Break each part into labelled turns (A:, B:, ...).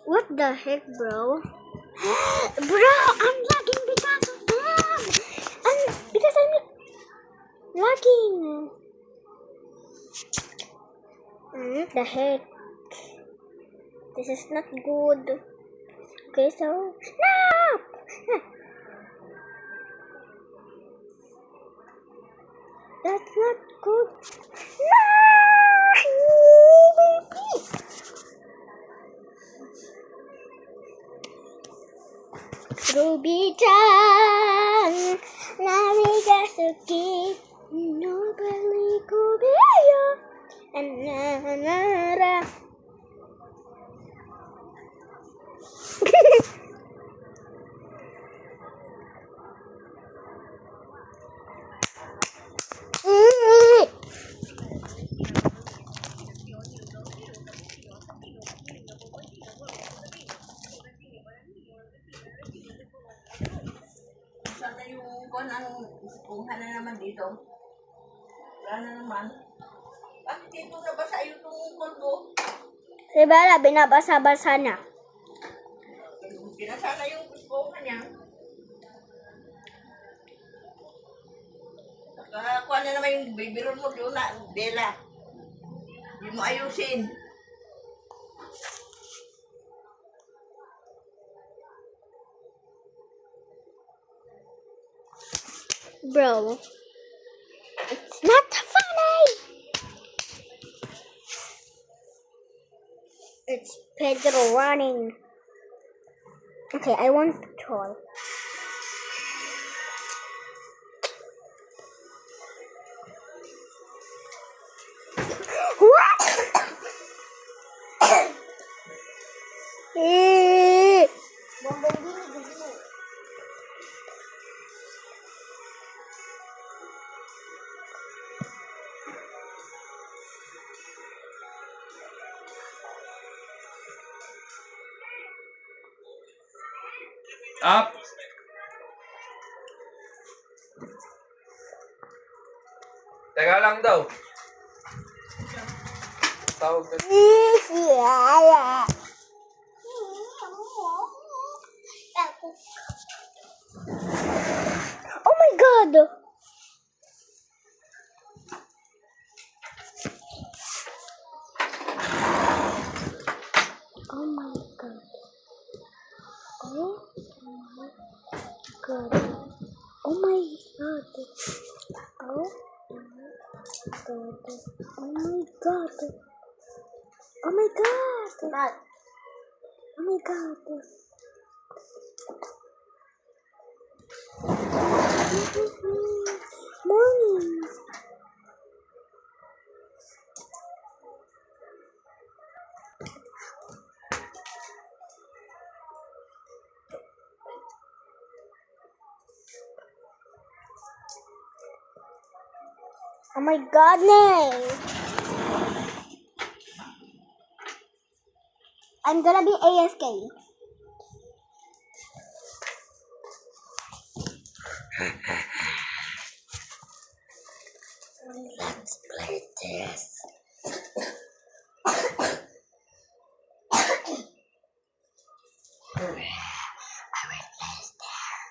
A: What the heck, bro? Bro, I'm lagging because of them. Because I'm lagging. What the heck? This is not good. Okay, so no. That's not good. No, baby. Ruby-chan, narigasuki, nobali kubeyo, anara.
B: Sana yung kunghan na naman dito. Wala na naman. Bakit dito nabasa yung tungkol ko?
A: Si Bella, binabasa-basa na.
B: Binasa na yung kunghan niya. Nakakuha na naman yung bibiro mo doon na, Bella. Hindi mo ayusin.
A: Bro, it's not funny. It's Pedro running. Okay, I want patrol. What?
C: Up! Teka lang daw. Tawag na.
A: Oh my god! Oh my god. Oh my god. Oh my god. Oh my god. Oh my god. Oh my god. Oh my god. Morning. Oh my goodness. I'm gonna be AFK.
B: Let's play this. I will place there.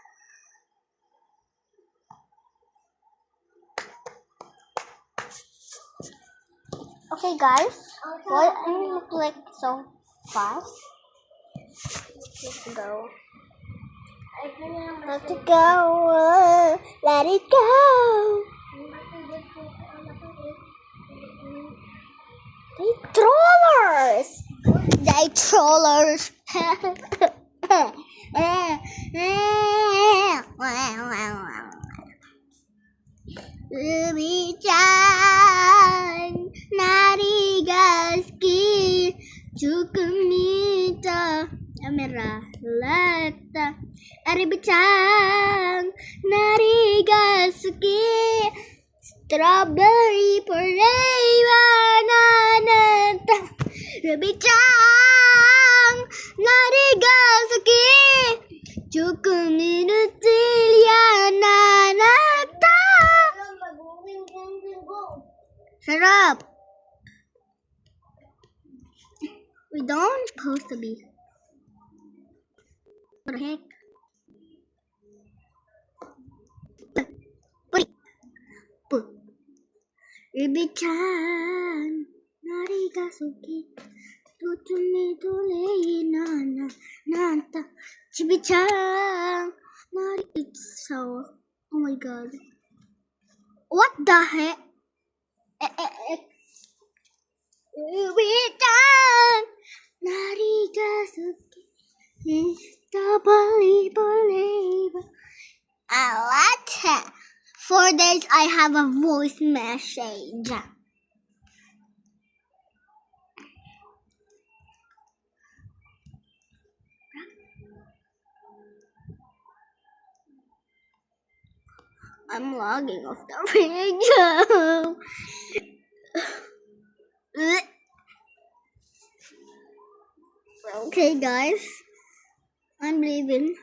A: Okay, guys. Why I'm click so fast? Let's go. Let it go. Let it go. They trollers. They trollers. Ruby-chan, narigasuki, chukumita, amera lata. Ruby-chan, narigasuki, strawberry forever nanata. Ruby-chan, narigasuki, chukuminutilya nanata. Shut up. We don't supposed to be. What the heck? Put Ruby-chan, nariga suki, tutumi tule nana, nanta, Chibi-chan, nari, it's so, oh my god. What the heck? Ruby-chan, nariga suki, believe. What? 4 days I have a voice message. I'm logging off the video. Okay, guys, I'm leaving.